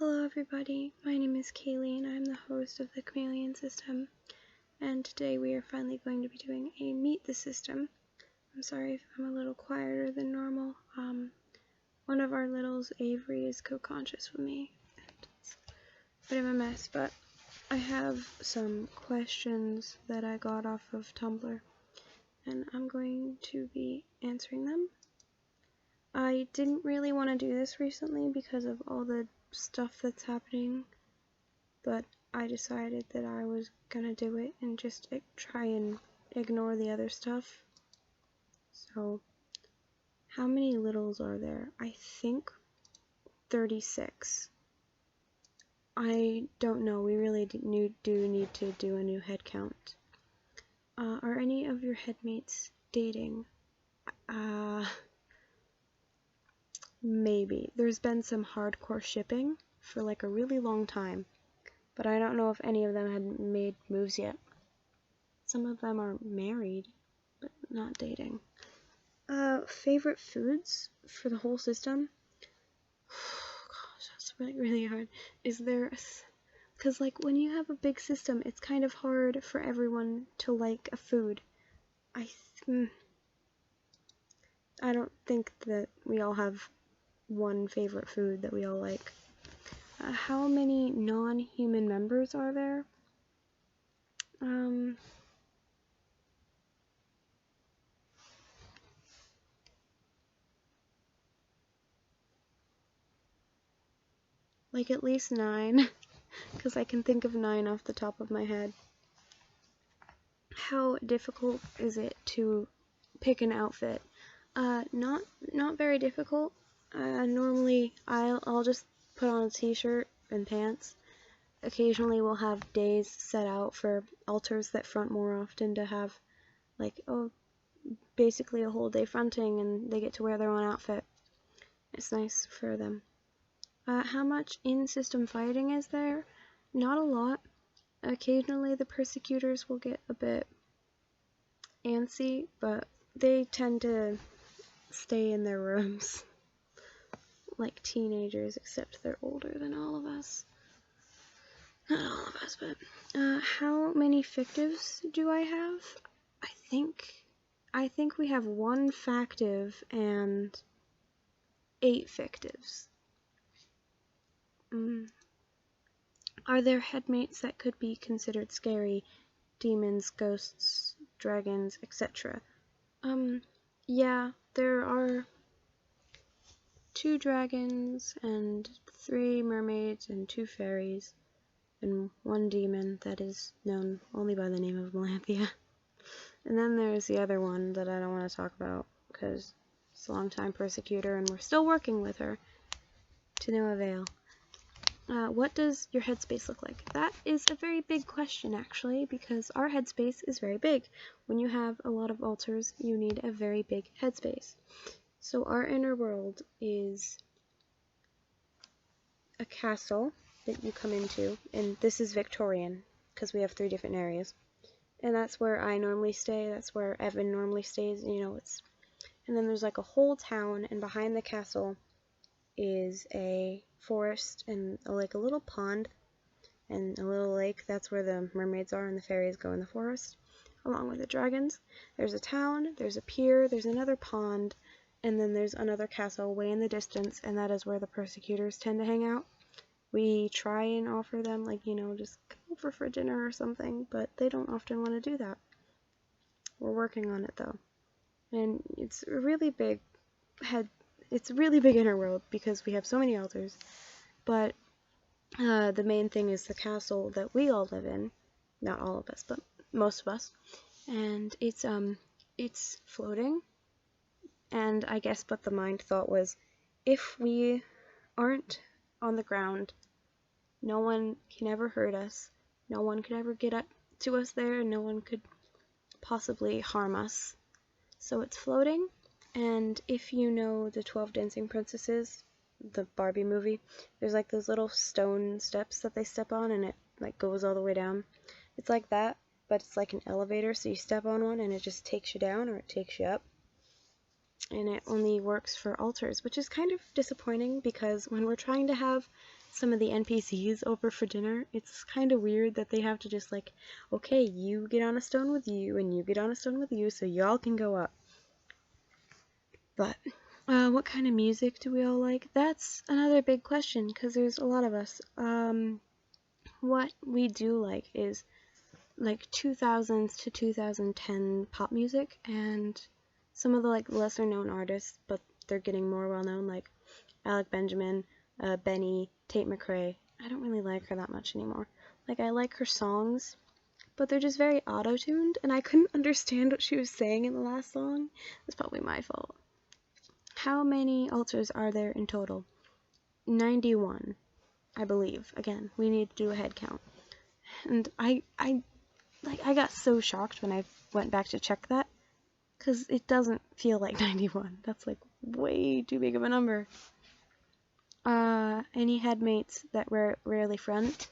Hello everybody, my name is Kaylee and I'm the host of the Chameleon System, and today we are finally going to be doing a Meet the System. I'm sorry if I'm a little quieter than normal. One of our littles, Avery, is co-conscious with me, and it's a bit of a mess, but I have some questions that I got off of Tumblr, and I'm going to be answering them. I didn't really want to do this recently because of all the stuff that's happening, but I decided that I was gonna do it and just try and ignore the other stuff. So, how many littles are there? I think 36. I don't know, we really do need to do a new head count. Are any of your headmates dating? Maybe. There's been some hardcore shipping for like a really long time, but I don't know if any of them had made moves yet. Some of them are married, but not dating. Favorite foods for the whole system? Gosh, that's really hard. Is there... Because like when you have a big system, it's kind of hard for everyone to like a food. I don't think that we all have one favorite food that we all like. How many non-human members are there? Like at least 9, because I can think of 9 off the top of my head. How difficult is it to pick an outfit? Not very difficult. Normally I'll just put on a t-shirt and pants. Occasionally we'll have days set out for alters that front more often to have like, basically a whole day fronting and they get to wear their own outfit. It's nice for them. How much in-system fighting is there? Not a lot. Occasionally the persecutors will get a bit antsy, but they tend to stay in their rooms like teenagers, except they're older than all of us. Not all of us, but how many fictives do I have? I think we have 1 factive and 8 fictives. Are there headmates that could be considered scary? Demons, ghosts, dragons, etc. Yeah, there are 2 dragons and 3 mermaids and 2 fairies and 1 demon that is known only by the name of Melanthia. And then there's the other one that I don't want to talk about because it's a long-time persecutor and we're still working with her to no avail. What does your headspace look like? That is a very big question, actually, because our headspace is very big. When you have a lot of altars, you need a very big headspace. So our inner world is a castle that you come into, and this is Victorian, because we have 3 different areas. And that's where I normally stay, that's where Evan normally stays, and then there's like a whole town, and behind the castle is a forest and like a little pond and a little lake. That's where the mermaids are and the fairies go in the forest, along with the dragons. There's a town, there's a pier, there's another pond, and then there's another castle way in the distance, and that is where the persecutors tend to hang out. We try and offer them, like, just come over for dinner or something, but they don't often want to do that. We're working on it, though. And it's a really big inner world because we have so many altars, but the main thing is the castle that we all live in. Not all of us, but most of us. And it's floating, and I guess what the mind thought was, if we aren't on the ground, no one can ever hurt us, no one could ever get up to us there, and no one could possibly harm us. So it's floating, and if you know the 12 Dancing Princesses, the Barbie movie, there's like those little stone steps that they step on and it like goes all the way down. It's like that, but it's like an elevator, so you step on one and it just takes you down or it takes you up. and it only works for altars, which is kind of disappointing because when we're trying to have some of the NPCs over for dinner, it's kind of weird that they have to just like, okay, you get on a stone with you, and you get on a stone with you, so y'all can go up. But what kind of music do we all like? That's another big question, because there's a lot of us. What we do like is like 2000s to 2010 pop music, and some of the like lesser known artists, but they're getting more well known, like Alec Benjamin, Benny, Tate McRae. I don't really like her that much anymore. Like, I like her songs, but they're just very auto-tuned, and I couldn't understand what she was saying in the last song. That's probably my fault. How many altars are there in total? 91, I believe. Again, we need to do a head count. And I got so shocked when I went back to check that, because it doesn't feel like 91. That's like way too big of a number. Any headmates that rarely front?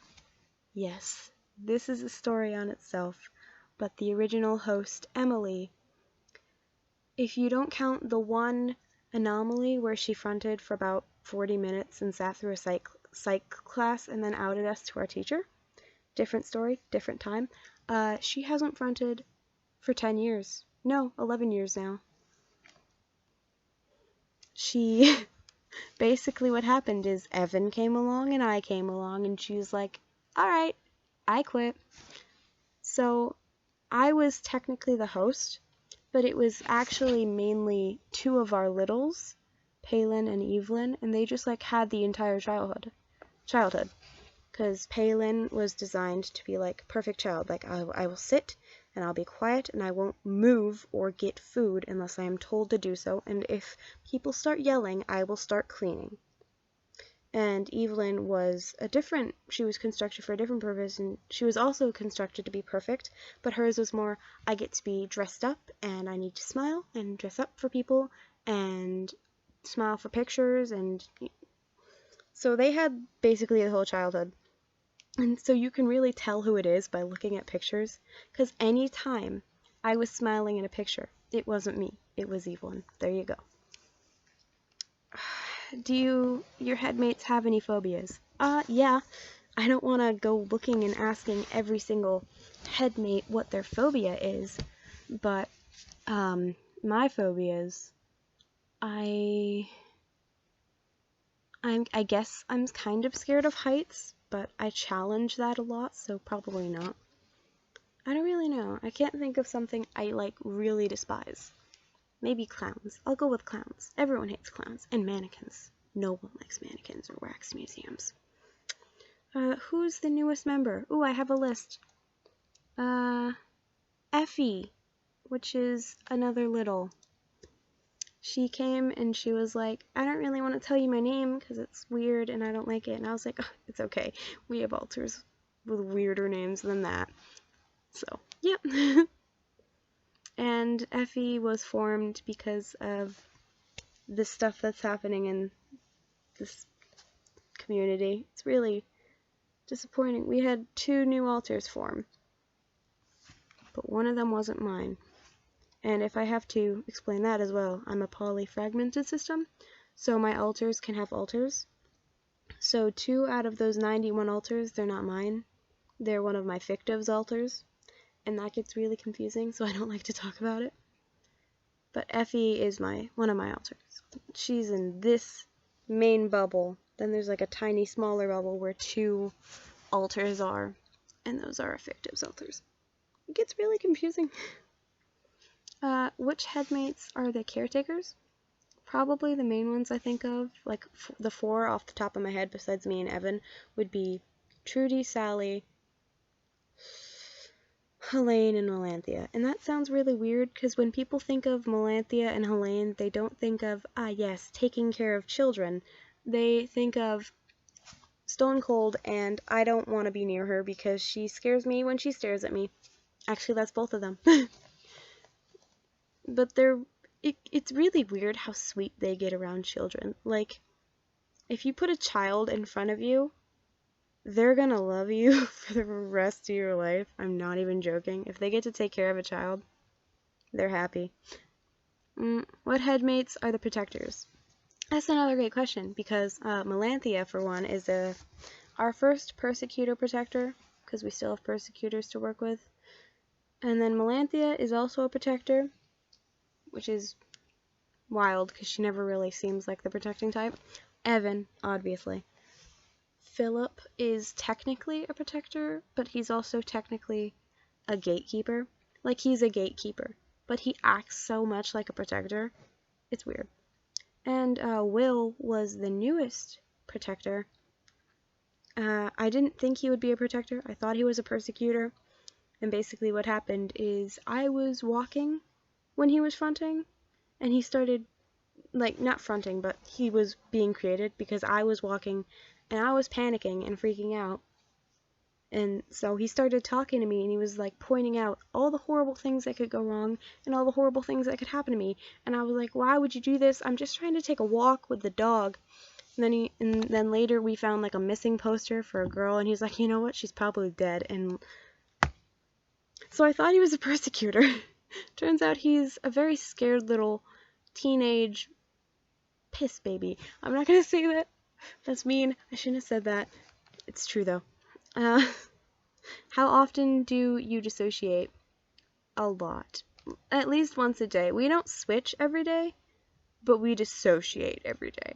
Yes, this is a story on itself, but the original host, Emily, if you don't count the one anomaly where she fronted for about 40 minutes and sat through a psych class and then outed us to our teacher, different story, different time, she hasn't fronted for 10 years. No, 11 years now. She... Basically what happened is Evan came along and I came along, and she was like, alright, I quit. So I was technically the host, but it was actually mainly two of our littles, Palin and Evelyn, and they just like had the entire childhood. Because Palin was designed to be like perfect child, like I will sit and I'll be quiet and I won't move or get food unless I am told to do so, and if people start yelling, I will start cleaning. And Evelyn was she was constructed for a different purpose, and she was also constructed to be perfect, but hers was more, I get to be dressed up and I need to smile and dress up for people and smile for pictures, and so they had basically the whole childhood. And so you can really tell who it is by looking at pictures, because any time I was smiling in a picture, it wasn't me, it was Evelyn. There you go. Do your headmates have any phobias? Yeah. I don't want to go looking and asking every single headmate what their phobia is, but, my phobias, I guess I'm kind of scared of heights, but I challenge that a lot, so probably not. I don't really know. I can't think of something I, like, really despise. Maybe clowns. I'll go with clowns. Everyone hates clowns. And mannequins. No one likes mannequins or wax museums. Who's the newest member? Ooh, I have a list. Effie, which is another little. She came and she was like, I don't really want to tell you my name because it's weird and I don't like it. And I was like, oh, it's okay. We have altars with weirder names than that. So, yep. And Effie was formed because of the stuff that's happening in this community. It's really disappointing. We had 2 new altars form, but one of them wasn't mine. And if I have to explain that as well, I'm a polyfragmented system, so my altars can have altars. So 2 out of those 91 altars, they're not mine. They're one of my fictive's altars, and that gets really confusing, so I don't like to talk about it. But Effie is one of my altars. She's in this main bubble. Then there's like a tiny smaller bubble where 2 altars are, and those are fictive's altars. It gets really confusing. Which headmates are the caretakers? Probably the main ones I think of, like the 4 off the top of my head besides me and Evan, would be Trudy, Sally, Helene, and Melanthia. And that sounds really weird, because when people think of Melanthia and Helene, they don't think of, yes, taking care of children. They think of stone cold, and I don't want to be near her because she scares me when she stares at me. Actually, that's both of them. But it's really weird how sweet they get around children. Like, if you put a child in front of you, they're gonna love you for the rest of your life. I'm not even joking. If they get to take care of a child, they're happy. What headmates are the protectors? That's another great question, because Melanthia, for one, is our first persecutor protector, because we still have persecutors to work with. And then Melanthia is also a protector, which is wild, because she never really seems like the protecting type. Evan, obviously. Philip is technically a protector, but he's also technically a gatekeeper. Like, he's a gatekeeper, but he acts so much like a protector. It's weird. And Will was the newest protector. I didn't think he would be a protector. I thought he was a persecutor. And basically what happened is I was walking when he was fronting, and he started, like, not fronting, but he was being created because I was walking and I was panicking and freaking out. And so he started talking to me, and he was like pointing out all the horrible things that could go wrong and all the horrible things that could happen to me. And I was like, why would you do this? I'm just trying to take a walk with the dog. And then later we found like a missing poster for a girl, and he's like, you know what? She's probably dead. And so I thought he was a persecutor. Turns out he's a very scared little teenage piss baby. I'm not gonna say that. That's mean. I shouldn't have said that. It's true though. How often do you dissociate? A lot. At least once a day. We don't switch every day, but we dissociate every day.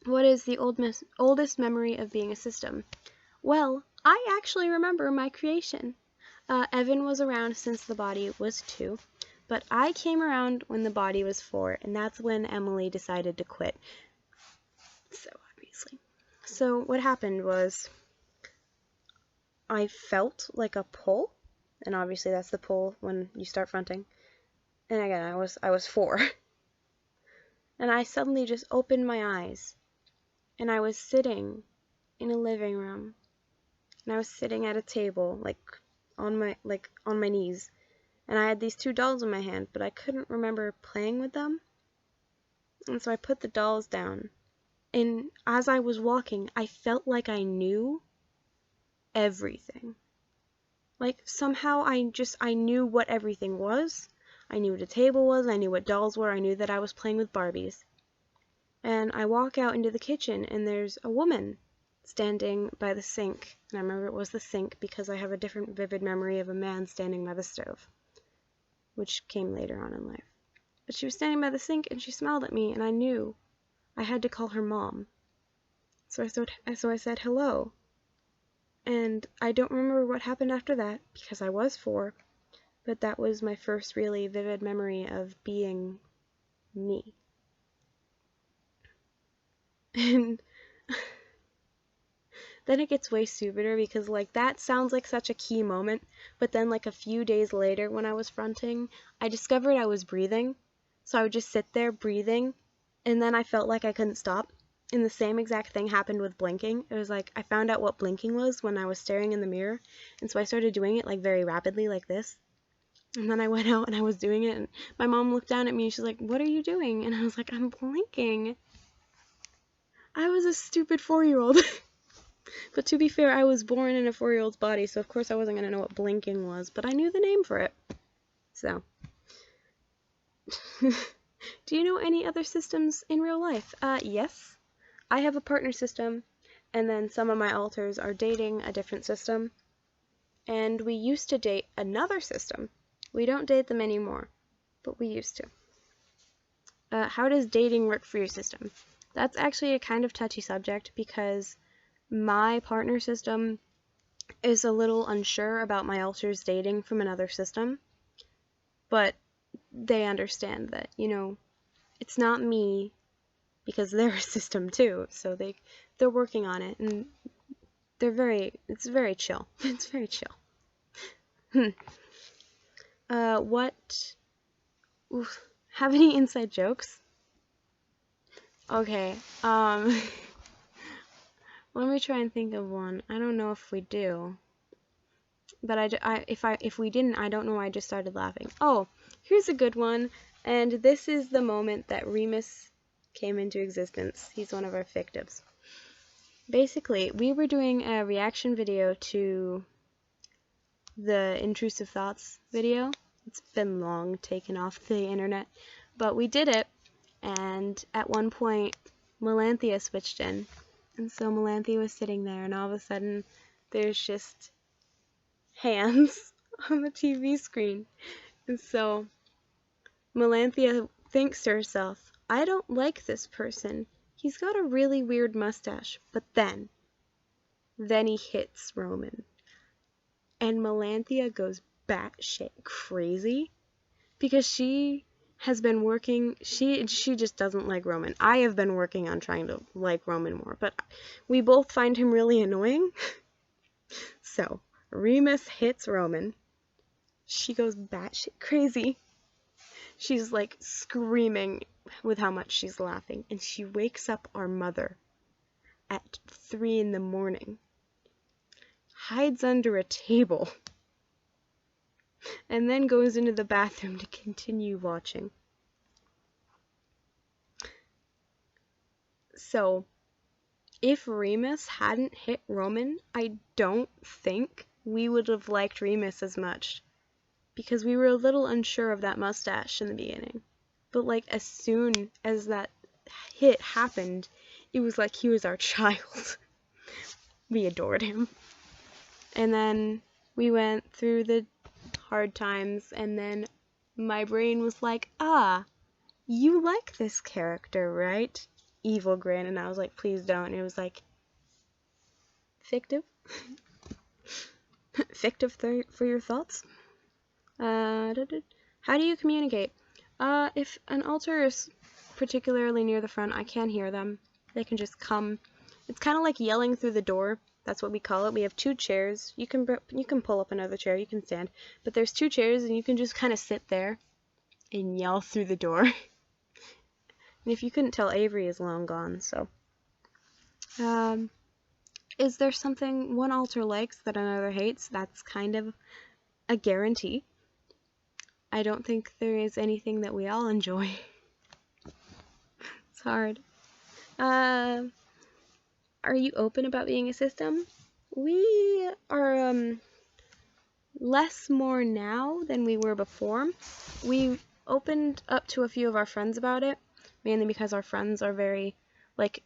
What is the oldest memory of being a system? Well, I actually remember my creation. Evan was around since the body was 2, but I came around when the body was 4, and that's when Emily decided to quit. So, obviously. So, what happened was I felt like a pull, and obviously that's the pull when you start fronting. And again, I was 4. And I suddenly just opened my eyes, and I was sitting in a living room, and I was sitting at a table, on my knees, and I had these 2 dolls in my hand, but I couldn't remember playing with them. And so I put the dolls down, and as I was walking, I felt like I knew everything. Like, somehow I knew what everything was. I knew what a table was, I knew what dolls were, I knew that I was playing with Barbies. And I walk out into the kitchen, and there's a woman standing by the sink. And I remember it was the sink because I have a different vivid memory of a man standing by the stove, which came later on in life. But she was standing by the sink, and she smiled at me, and I knew I had to call her Mom. So I said hello. And I don't remember what happened after that, because I was 4, but that was my first really vivid memory of being me. And then it gets way stupider, because, like, that sounds like such a key moment, but then, like, a few days later when I was fronting, I discovered I was breathing, so I would just sit there breathing, and then I felt like I couldn't stop. And the same exact thing happened with blinking. It was like I found out what blinking was when I was staring in the mirror, and so I started doing it, like, very rapidly, like this. And then I went out and I was doing it, and my mom looked down at me and she's like, "What are you doing?" And I was like, "I'm blinking." I was a stupid 4-year-old. But to be fair, I was born in a 4-year-old's body, so of course I wasn't going to know what blinking was, but I knew the name for it. So. Do you know any other systems in real life? Yes. I have a partner system, and then some of my alters are dating a different system. And we used to date another system. We don't date them anymore, but we used to. How does dating work for your system? That's actually a kind of touchy subject, because my partner system is a little unsure about my alters dating from another system, but they understand that, you know, it's not me, because they're a system too, so they're working on it, and it's very chill. It's very chill. Have any inside jokes? Okay, let me try and think of one. I don't know if we do, but if we didn't, I don't know why I just started laughing. Oh, here's a good one, and this is the moment that Remus came into existence. He's one of our fictives. Basically, we were doing a reaction video to the intrusive thoughts video. It's been long taken off the internet, But we did it, and at one point, Melanthia switched in. And so Melanthia was sitting there, and all of a sudden, there's just hands on the TV screen. And so Melanthia thinks to herself, I don't like this person. He's got a really weird mustache. But then he hits Roman. And Melanthia goes batshit crazy because she has been working, she just doesn't like Roman. I have been working on trying to like Roman more, but we both find him really annoying. So, Remus hits Roman. She goes batshit crazy. She's like screaming with how much she's laughing, and she wakes up our mother at 3 a.m, hides under a table, and then goes into the bathroom to continue watching. So, if Remus hadn't hit Roman, I don't think we would have liked Remus as much, because we were a little unsure of that mustache in the beginning. But like as soon as that hit happened, it was like he was our child. We adored him. And then we went through the hard times, and then my brain was like, you like this character, right? Evil grin. And I was like, please don't. And it was like, fictive? Fictive for your thoughts? How do you communicate? If an altar is particularly near the front, I can't hear them. They can just come. It's kind of like yelling through the door. That's what we call it. We have 2 chairs. You can pull up another chair. You can stand. But there's 2 chairs, and you can just kind of sit there and yell through the door. And if you couldn't tell, Avery is long gone, so. Is there something one altar likes that another hates? That's kind of a guarantee. I don't think there is anything that we all enjoy. It's hard. Are you open about being a system? We are less more now than we were before. We opened up to a few of our friends about it, mainly because our friends are very, like,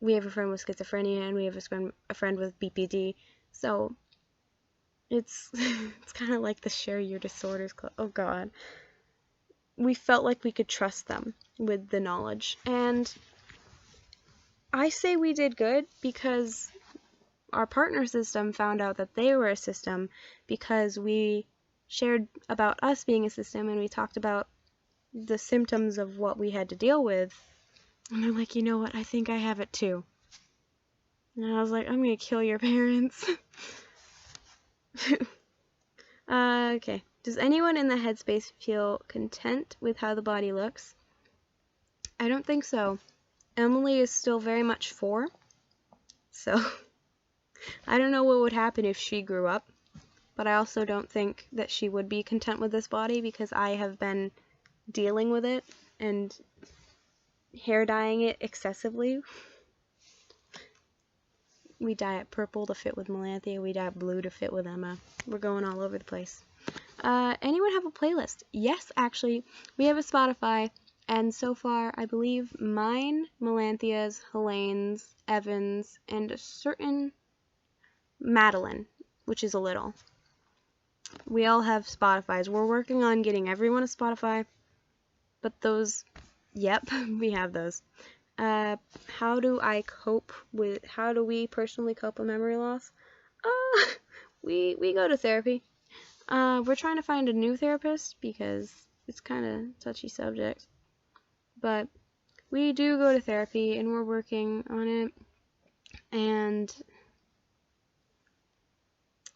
we have a friend with schizophrenia and we have a friend with BPD, so it's kind of like the Share Your Disorders Club. Oh god. We felt like we could trust them with the knowledge, and I say we did good because our partner system found out that they were a system because we shared about us being a system, and we talked about the symptoms of what we had to deal with, and they're like, you know what, I think I have it too. And I was like, I'm gonna kill your parents. Okay. Does anyone in the headspace feel content with how the body looks? I don't think so. Emily is still very much 4, so I don't know what would happen if she grew up, but I also don't think that she would be content with this body because I have been dealing with it and hair dyeing it excessively. We dye it purple to fit with Melanthia, we dye it blue to fit with Emma. We're going all over the place. Anyone have a playlist? Yes, actually, we have a Spotify. And so far, I believe mine, Melanthia's, Helene's, Evan's, and a certain Madeline, which is a little. We all have Spotifys. We're working on getting everyone a Spotify, but those, yep, we have those. How do we personally cope with memory loss? We go to therapy. We're trying to find a new therapist because it's kind of touchy subject. But we do go to therapy, and we're working on it, and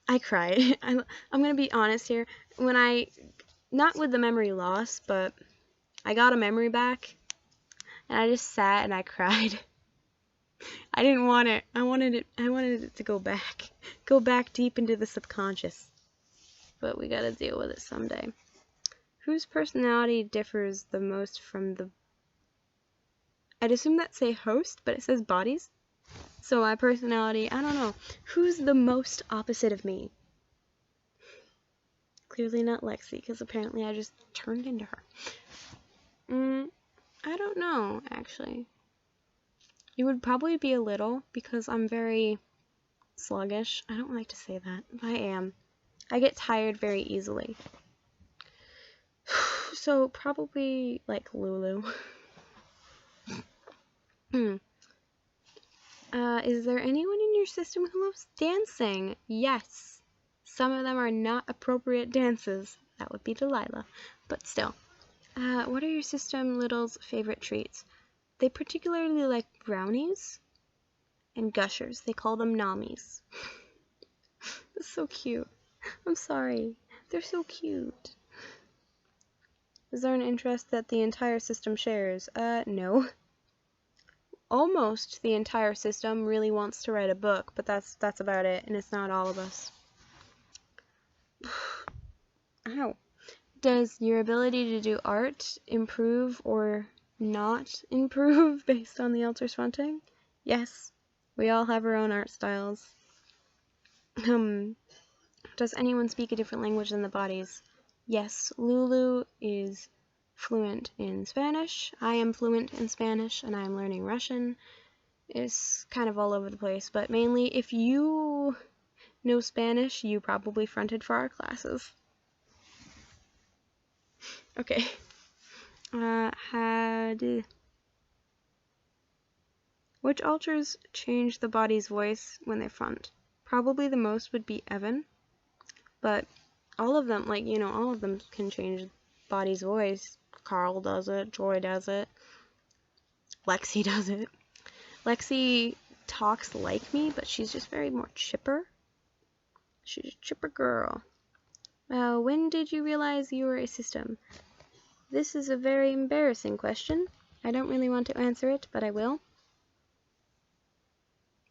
I cried. I'm going to be honest here. Not with the memory loss, but I got a memory back, and I just sat and I cried. I didn't want it. I wanted it to go back deep into the subconscious. But we gotta deal with it someday. Whose personality differs the most from the... I'd assume that say host, but it says bodies. So my personality, I don't know. Who's the most opposite of me? Clearly not Lexi, because apparently I just turned into her. I don't know, actually. It would probably be a little, because I'm very sluggish. I don't like to say that, but I am. I get tired very easily. So probably like Lulu. Is there anyone in your system who loves dancing? Yes. Some of them are not appropriate dances. That would be Delilah. But still. What are your system little's favorite treats? They particularly like brownies and gushers. They call them nommies. That's so cute. I'm sorry. They're so cute. Is there an interest that the entire system shares? No. Almost the entire system really wants to write a book, but that's about it, and it's not all of us. Ow. Does your ability to do art improve or not improve based on the Alter's fronting? Yes. We all have our own art styles. Does anyone speak a different language than the bodies? Yes. Lulu is fluent in Spanish. I am fluent in Spanish, and I am learning Russian. It's kind of all over the place, but mainly if you know Spanish, you probably fronted for our classes. Okay. Which alters change the body's voice when they front? Probably the most would be Evan, but all of them, like, all of them can change body's voice. Carl does it, Joy does it, Lexi does it. Lexi talks like me, but she's just very more chipper. She's a chipper girl. When did you realize you were a system? This is a very embarrassing question. I don't really want to answer it, but I will.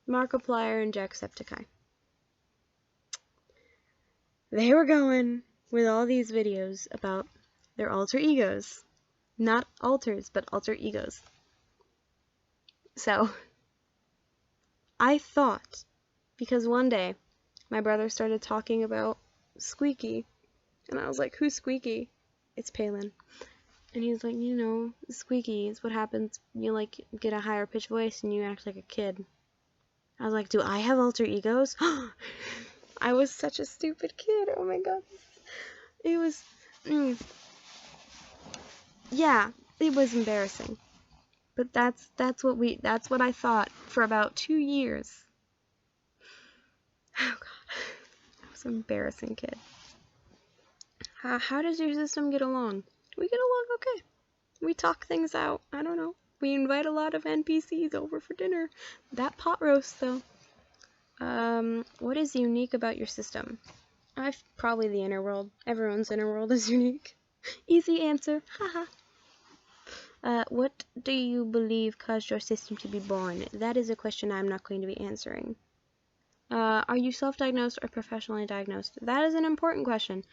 Markiplier and Jacksepticeye. They were going with all these videos about their alter egos. Not alters, but alter egos. So, I thought, because one day, my brother started talking about Squeaky, and I was like, who's Squeaky? It's Palin. And he was like, Squeaky is what happens, you like get a higher pitched voice and you act like a kid. I was like, do I have alter egos? I was such a stupid kid, oh my god. It was, yeah, it was embarrassing. But that's what I thought for about 2 years. Oh god, I was an embarrassing kid. How does your system get along? We get along okay. We talk things out. I don't know. We invite a lot of NPCs over for dinner. That pot roast, though. What is unique about your system? Probably the inner world. Everyone's inner world is unique. Easy answer. Haha. What do you believe caused your system to be born? That is a question I'm not going to be answering. Are you self-diagnosed or professionally diagnosed? That is an important question.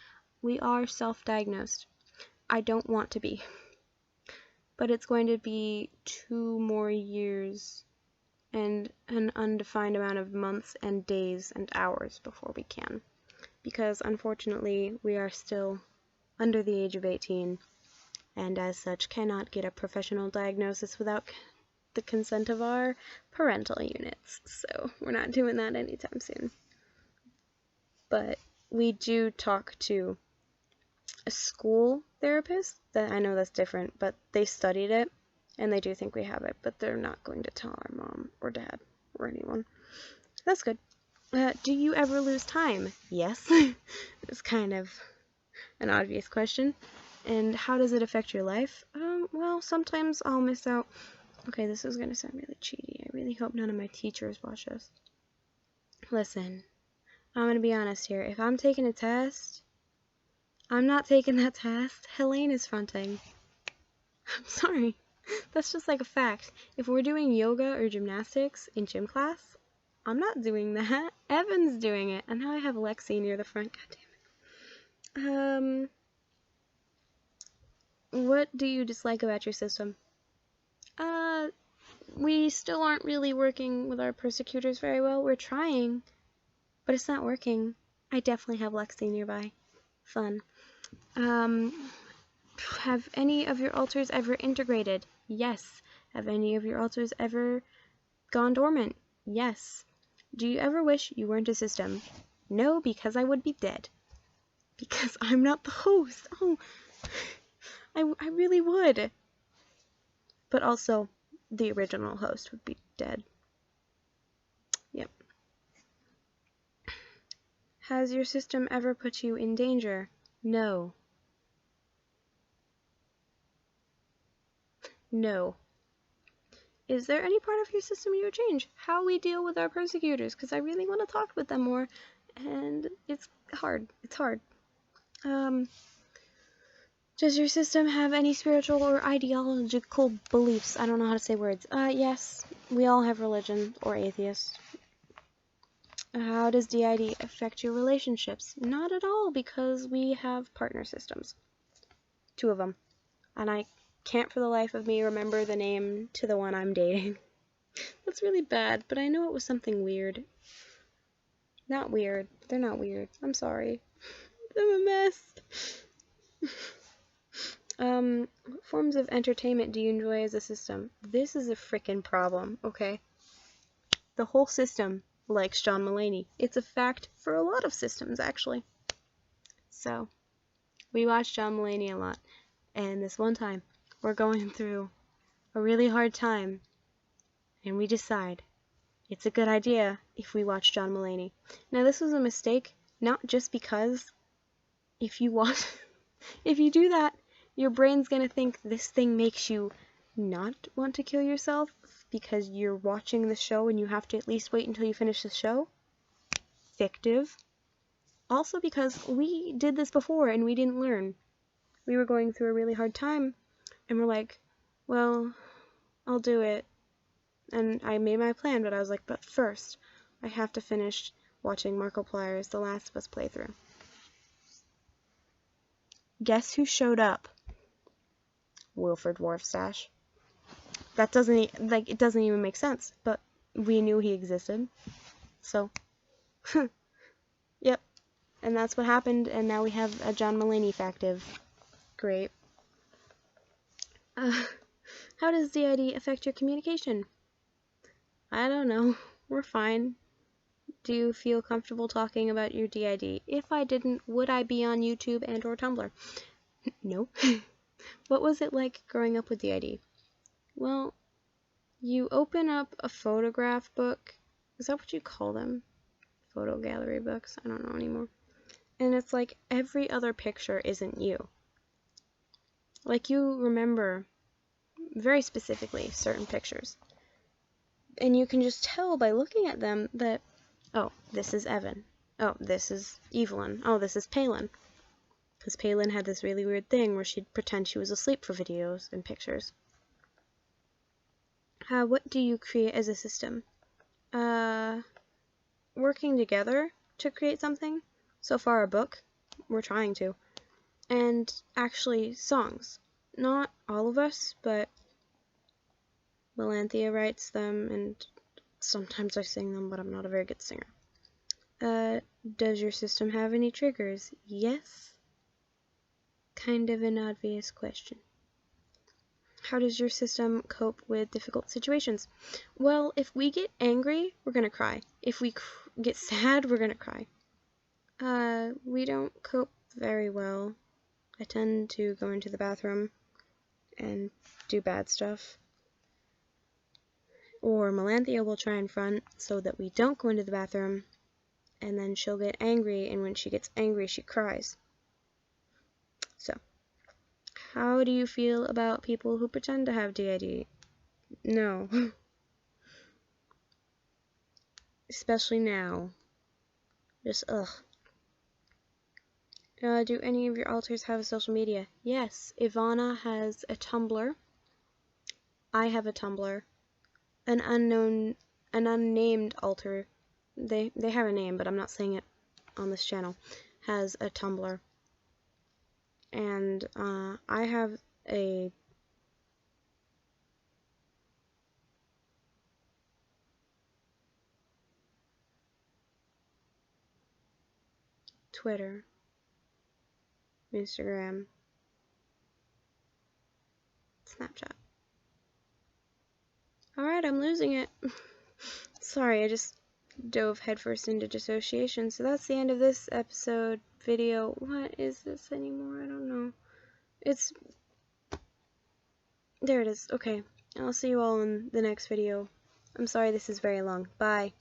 We are self-diagnosed. I don't want to be. But it's going to be 2 more years and an undefined amount of months and days and hours before we can. Because unfortunately, we are still under the age of 18, and as such cannot get a professional diagnosis without the consent of our parental units. So we're not doing that anytime soon. But we do talk to a school therapist. That I know that's different, but they studied it and they do think we have it, but they're not going to tell our mom or dad or anyone. That's good. Do you ever lose time? Yes. It's kind of an obvious question. And how does it affect your life? Well, sometimes I'll miss out. Okay, this is going to sound really cheaty. I really hope none of my teachers watch this. Listen, I'm going to be honest here. If I'm taking a test, I'm not taking that test. Helene is fronting. I'm sorry. That's just like a fact. If we're doing yoga or gymnastics in gym class, I'm not doing that. Evan's doing it. And now I have Lexi near the front. God damn it. What do you dislike about your system? We still aren't really working with our persecutors very well. We're trying, but it's not working. I definitely have Lexi nearby. Fun. Have any of your altars ever integrated? Yes. Have any of your altars ever gone dormant? Yes. Do you ever wish you weren't a system? No, because I would be dead. Because I'm not the host. Oh, I really would. But also, the original host would be dead. Yep. Has your system ever put you in danger? No. No. Is there any part of your system you would change? How we deal with our persecutors? Because I really want to talk with them more, and it's hard. It's hard. Does your system have any spiritual or ideological beliefs? I don't know how to say words. Yes. We all have religion, or atheists. How does DID affect your relationships? Not at all, because we have partner systems. 2 of them. And I can't for the life of me remember the name to the one I'm dating. That's really bad, but I know it was something weird. Not weird. They're not weird. I'm sorry. I'm a mess. What forms of entertainment do you enjoy as a system? This is a frickin' problem, okay? The whole system likes John Mulaney. It's a fact for a lot of systems, actually. So, we watch John Mulaney a lot. And this one time, we're going through a really hard time. And we decide it's a good idea if we watch John Mulaney. Now, this was a mistake, not just because if you do that, your brain's gonna think this thing makes you not want to kill yourself because you're watching the show and you have to at least wait until you finish the show. Fictive. Also because we did this before and we didn't learn. We were going through a really hard time and we're like, well, I'll do it. And I made my plan, but I was like, but first, I have to finish watching Markiplier's The Last of Us playthrough. Guess who showed up? Wilford Dwarfstache. That doesn't, like, it doesn't even make sense, but we knew he existed. So, yep. And that's what happened, and now we have a John Mulaney factive. Great. How does DID affect your communication? I don't know. We're fine. Do you feel comfortable talking about your DID? If I didn't, would I be on YouTube and or Tumblr? No. What was it like growing up with DID? Well, you open up a photograph book. Is that what you call them? Photo gallery books? I don't know anymore. And it's like every other picture isn't you. Like you remember very specifically certain pictures. And you can just tell by looking at them that, oh, this is Evan. Oh, this is Evelyn. Oh, this is Palin. Because Palin had this really weird thing where she'd pretend she was asleep for videos and pictures. What do you create as a system? Working together to create something. So far, a book. We're trying to. And actually, songs. Not all of us, but Melanthia writes them, and sometimes I sing them, but I'm not a very good singer. Does your system have any triggers? Yes. Kind of an obvious question. How does your system cope with difficult situations? Well, if we get angry, we're gonna cry. If we get sad, we're gonna cry. We don't cope very well. I tend to go into the bathroom and do bad stuff. Or Melanthia will try and front so that we don't go into the bathroom, and then she'll get angry, and when she gets angry, she cries. So, how do you feel about people who pretend to have DID? No. Especially now. Just, ugh. Do any of your alters have a social media? Yes. Ivana has a Tumblr. I have a Tumblr. An unnamed alter, they have a name, but I'm not saying it on this channel, has a Tumblr. And, I have a Twitter, Instagram, Snapchat. Alright, I'm losing it. Sorry, I just dove headfirst into dissociation. So that's the end of this episode video. What is this anymore? I don't know. There it is. Okay. I'll see you all in the next video. I'm sorry this is very long. Bye.